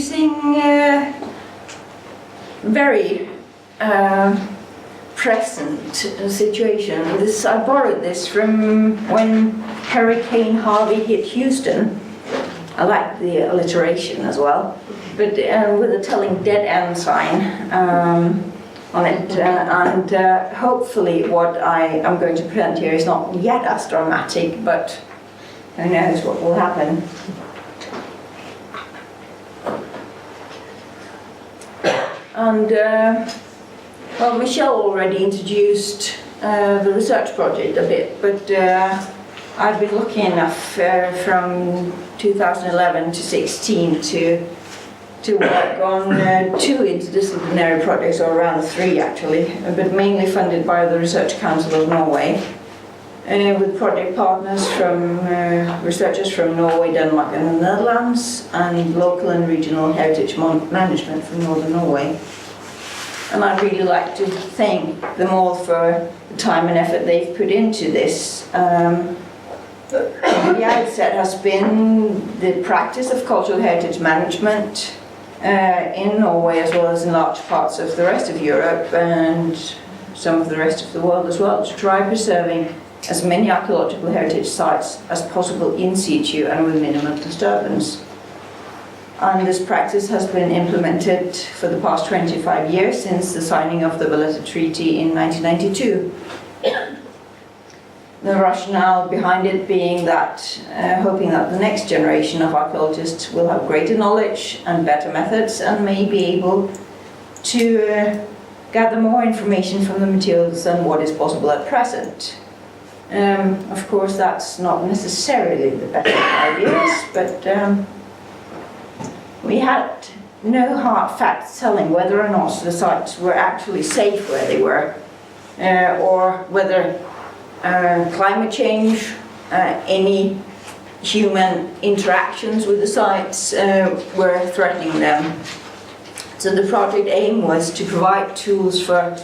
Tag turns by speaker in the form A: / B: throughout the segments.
A: confusing, very present situation. I borrowed this from when Hurricane Harvey hit Houston. I like the alliteration as well, but with a telling dead end sign on it, and hopefully what I am going to present here is not yet as dramatic, but who knows what will happen. And well, Michelle already introduced the research project a bit, but I've been lucky enough from 2011 to 16 to work on 2 interdisciplinary projects, or around 3 actually, but mainly funded by the Research Council of Norway, with project partners from researchers from Norway, Denmark and the Netherlands, and local and regional heritage management from Northern Norway. And I'd really like to thank them all for the time and effort they've put into this. The outset has been the practice of cultural heritage management in Norway, as well as in large parts of the rest of Europe and some of the rest of the world as well, to try preserving as many archaeological heritage sites as possible in situ and with minimal disturbance. And this practice has been implemented for the past 25 years since the signing of the Valletta Treaty in 1992. The rationale behind it being that, hoping that the next generation of archaeologists will have greater knowledge and better methods and may be able to gather more information from the materials than what is possible at present. Of course, that's not necessarily the best of ideas, but we had no hard facts telling whether or not the sites were actually safe where they were, or whether climate change, any human interactions with the sites were threatening them. So the project aim was to provide tools for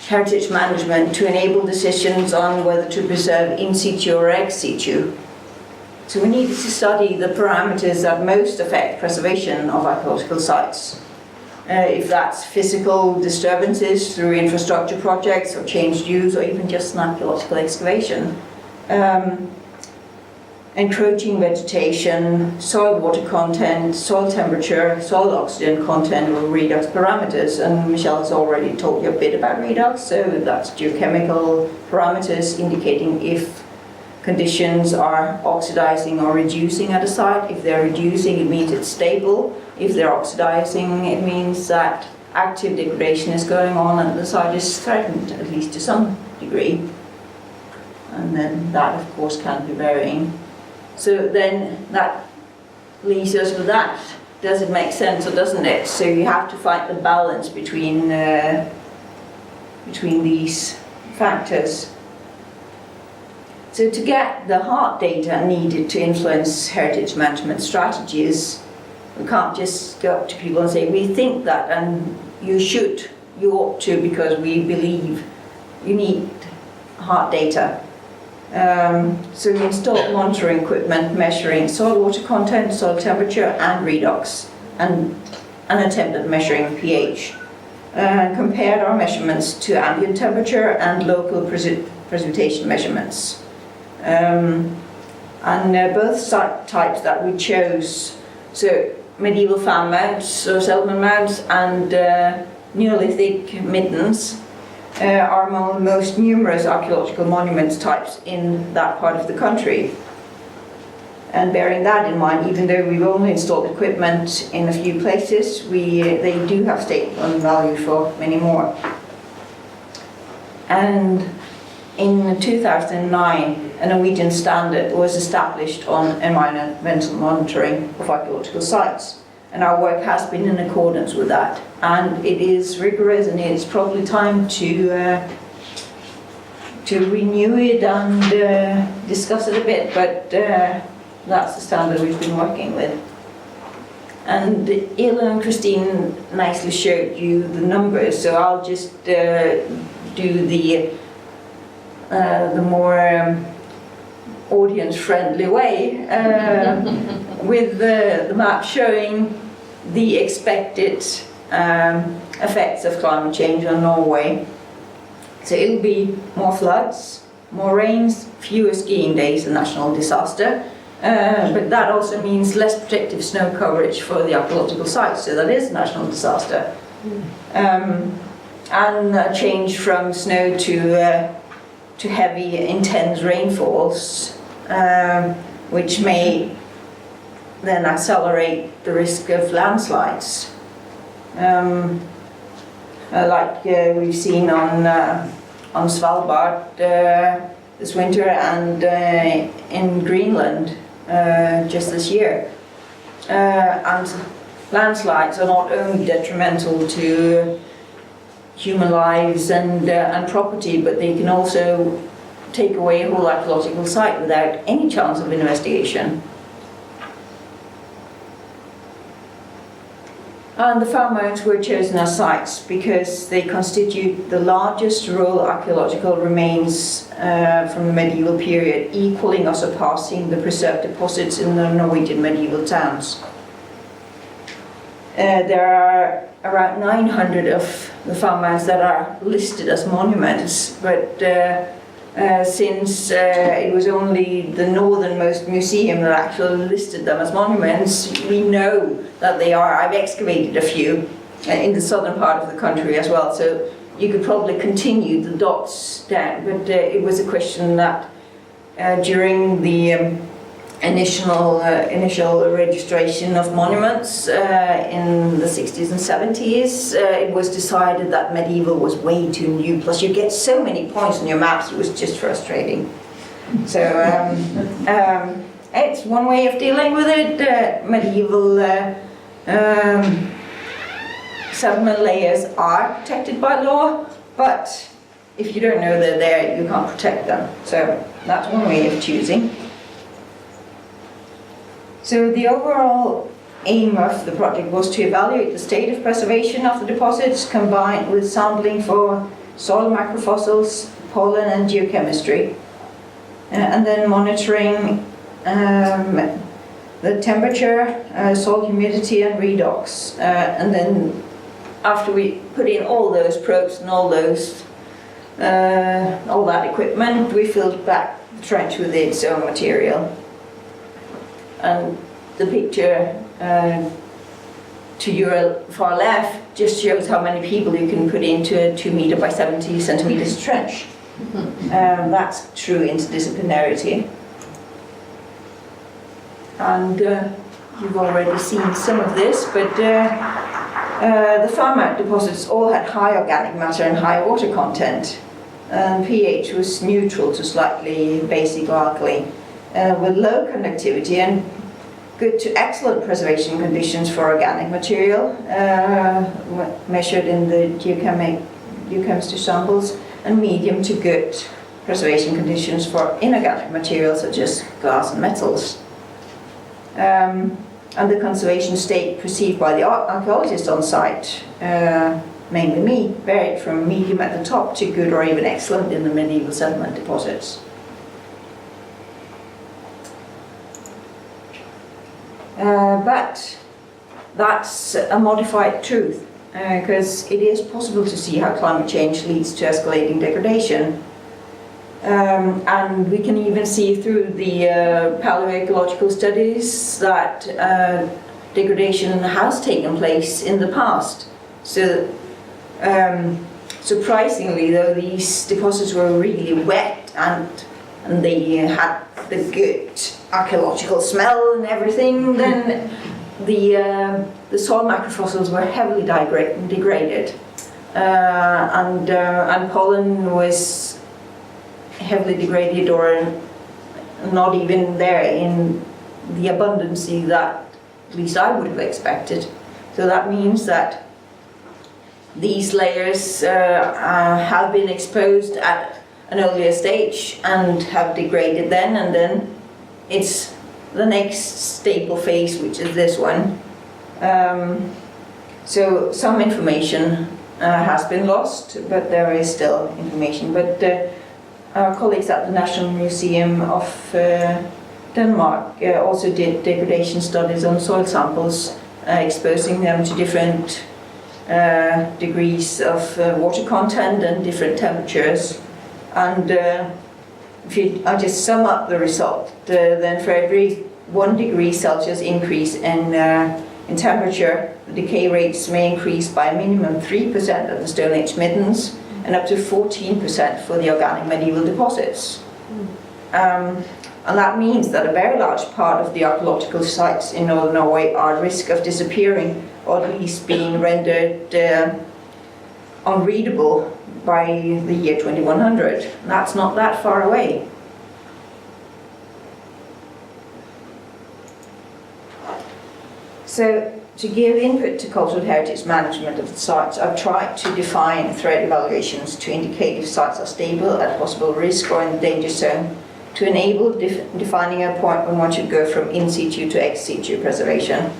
A: heritage management to enable decisions on whether to preserve in situ or ex situ. So we needed to study the parameters that most affect preservation of archaeological sites. If that's physical disturbances through infrastructure projects or changed use or even just an archaeological excavation. Encroaching vegetation, soil water content, soil temperature, soil oxygen content or redox parameters. And Michelle has already told you a bit about redox, so that's geochemical parameters indicating if conditions are oxidizing or reducing at a site. If they're reducing, it means it's stable. If they're oxidizing, it means that active degradation is going on and the site is threatened, at least to some degree. And then that, of course, can be varying. So then that leaves us with that. Does it make sense or doesn't it? So you have to find the balance between these factors. So to get the hard data needed to influence heritage management strategies, we can't just go up to people and say, we think that, and you should, you ought to, because we believe. You need hard data. So we installed monitoring equipment measuring soil water content, soil temperature and redox, and an attempt at measuring pH. Compared our measurements to ambient temperature and local precipitation measurements. Both site types that we chose, so medieval fan mounds or settlement mounds and Neolithic middens, are among the most numerous archaeological monuments types in that part of the country. And bearing that in mind, even though we've only installed equipment in a few places, they do have statement value for many more. And in 2009, a Norwegian standard was established on environmental monitoring of archaeological sites. And our work has been in accordance with that. And it is rigorous, and it's probably time to renew it and discuss it a bit, but that's the standard we've been working with. And Ila and Christine nicely showed you the numbers, so I'll just do the more audience-friendly way with the map showing the expected effects of climate change on Norway. So it'll be more floods, more rains, fewer skiing days, a national disaster. But that also means less protective snow coverage for the archaeological sites, so that is a national disaster. And a change from snow to heavy, intense rainfalls, which may then accelerate the risk of landslides. Like we've seen on Svalbard this winter and in Greenland just this year. And landslides are not only detrimental to human lives and property, but they can also take away a whole archaeological site without any chance of investigation. And the farmlands were chosen as sites because they constitute the largest rural archaeological remains from the medieval period, equaling or surpassing the preserved deposits in the Norwegian medieval towns. There are around 900 of the farmlands that are listed as monuments, but since it was only the northernmost museum that actually listed them as monuments, we know that they are. I've excavated a few in the southern part of the country as well, so you could probably continue the dots down, but it was a question that during the initial registration of monuments in the 60s and 70s, it was decided that medieval was way too new, plus you get so many points on your maps, it was just frustrating. So it's one way of dealing with it. Medieval settlement layers are protected by law, but if you don't know they're there, you can't protect them. So that's one way of choosing. So the overall aim of the project was to evaluate the state of preservation of the deposits combined with sampling for soil macrofossils, pollen and geochemistry, and then monitoring the temperature, soil humidity and redox. And then after we put in all those probes and all that equipment, we filled back the trench with its own material. And the picture to your far left just shows how many people you can put into a 2 meter by 70 centimeters trench. That's true interdisciplinarity. And you've already seen some of this, but the farmland deposits all had high organic matter and high water content. pH was neutral to slightly basic or alkali, with low conductivity and good to excellent preservation conditions for organic material, measured in the geochemistry samples, and medium to good preservation conditions for inorganic materials such as glass and metals. And the conservation state perceived by the archaeologist on site, mainly me, varied from medium at the top to good or even excellent in the medieval settlement deposits. But that's a modified truth, because it is possible to see how climate change leads to escalating degradation. And we can even see through the paleoecological studies that degradation has taken place in the past. So surprisingly, though, these deposits were really wet and they had the good archaeological smell and everything, then the soil macrofossils were heavily degraded, and pollen was heavily degraded or not even there in the abundance that at least I would have expected. So that means that these layers have been exposed at an earlier stage and have degraded then, and then it's the next stable phase, which is this one. So some information has been lost, but there is still information. But our colleagues at the National Museum of Denmark also did degradation studies on soil samples exposing them to different degrees of water content and different temperatures. And if I just sum up the result, then for every 1 degree Celsius increase in temperature, the decay rates may increase by a minimum 3% at the Stone Age middens and up to 14% for the organic medieval deposits. And that means that a very large part of the archaeological sites in northern Norway are at risk of disappearing, or at least being rendered unreadable by the year 2100. And that's not that far away. So, to give input to cultural heritage management of the sites, I've tried to define threat evaluations to indicate if sites are stable, at possible risk, or in the danger zone, to enable defining a point when one should go from in situ to ex situ preservation.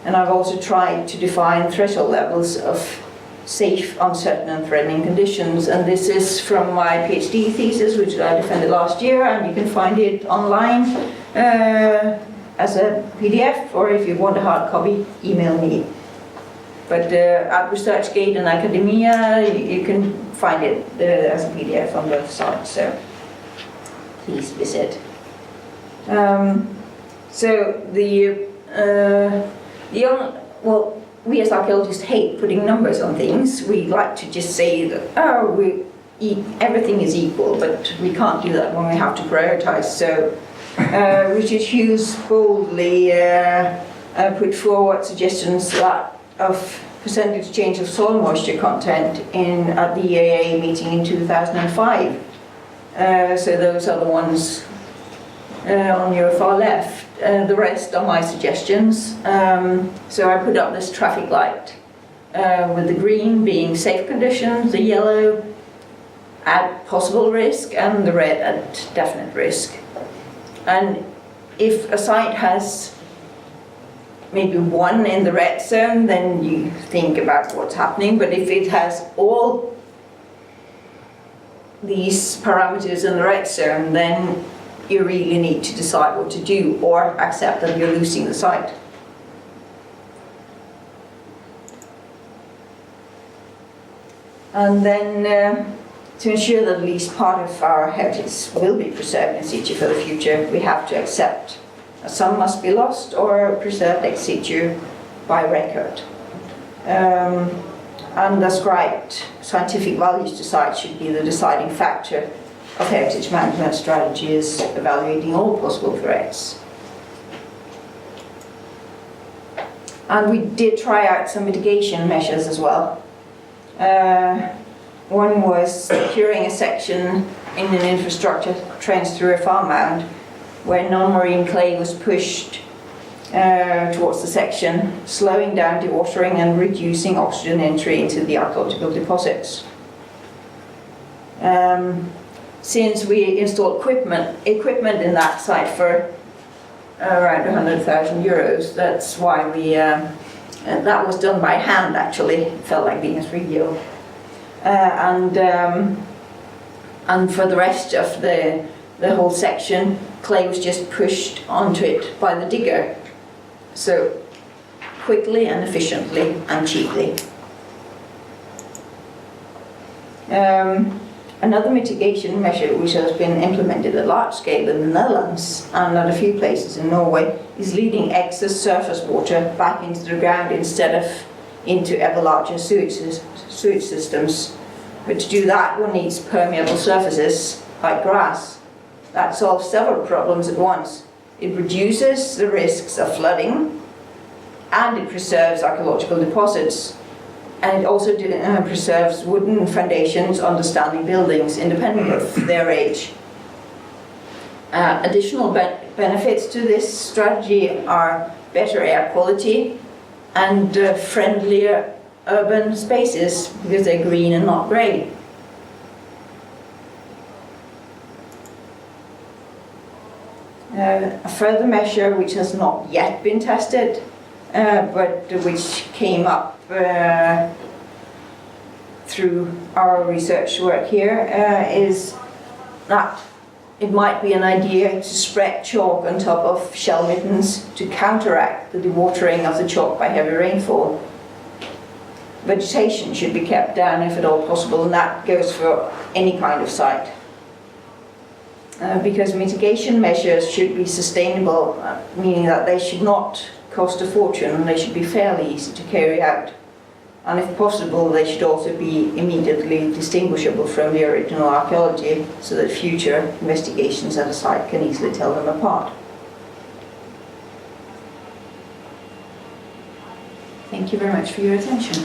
A: And I've also tried to define threshold levels of safe, uncertain and threatening conditions. And this is from my PhD thesis, which I defended last year, and you can find it online as a PDF, or if you want a hard copy, email me. But at ResearchGate and Academia, you can find it as a PDF on both sides, so please visit. Well, we as archaeologists hate putting numbers on things. We like to just say that, everything is equal, but we can't do that when we have to prioritize. So Richard Hughes boldly put forward suggestions that of percentage change of soil moisture content at the EAA meeting in 2005. So those are the ones on your far left. The rest are my suggestions. So I put up this traffic light with the green being safe conditions, the yellow at possible risk, and the red at definite risk. And if a site has maybe 1 in the red zone, then you think about what's happening. But if it has all these parameters in the red zone, then you really need to decide what to do or accept that you're losing the site. And then to ensure that at least part of our heritage will be preserved in situ for the future, we have to accept that some must be lost or preserved ex situ by record. And ascribed scientific values to sites should be the deciding factor of heritage management strategies, evaluating all possible threats. And we did try out some mitigation measures as well. One was securing a section in an infrastructure trench through a farm mound where non-marine clay was pushed towards the section, slowing down dewatering and reducing oxygen entry into the archaeological deposits. Since we installed equipment in that site for around 100,000 euros, that's why we, and that was done by hand actually, it felt like being a 3-year-old. And for the rest of the whole section, clay was just pushed onto it by the digger. So quickly and efficiently and cheaply. Another mitigation measure which has been implemented at large scale in the Netherlands and at a few places in Norway is leading excess surface water back into the ground instead of into ever larger sewage systems. But to do that, one needs permeable surfaces like grass. That solves several problems at once. It reduces the risks of flooding, and it preserves archaeological deposits. And it also preserves wooden foundations under standing buildings, independent of their age. Additional benefits to this strategy are better air quality and friendlier urban spaces because they're green and not grey. A further measure which has not yet been tested, but which came up through our research work here, is that it might be an idea to spread chalk on top of shell middens to counteract the dewatering of the chalk by heavy rainfall. Vegetation should be kept down if at all possible, and that goes for any kind of site. Because mitigation measures should be sustainable, meaning that they should not cost a fortune and they should be fairly easy to carry out. And if possible, they should also be immediately distinguishable from the original archaeology so that future investigations at a site can easily tell them apart. Thank you very much for your attention.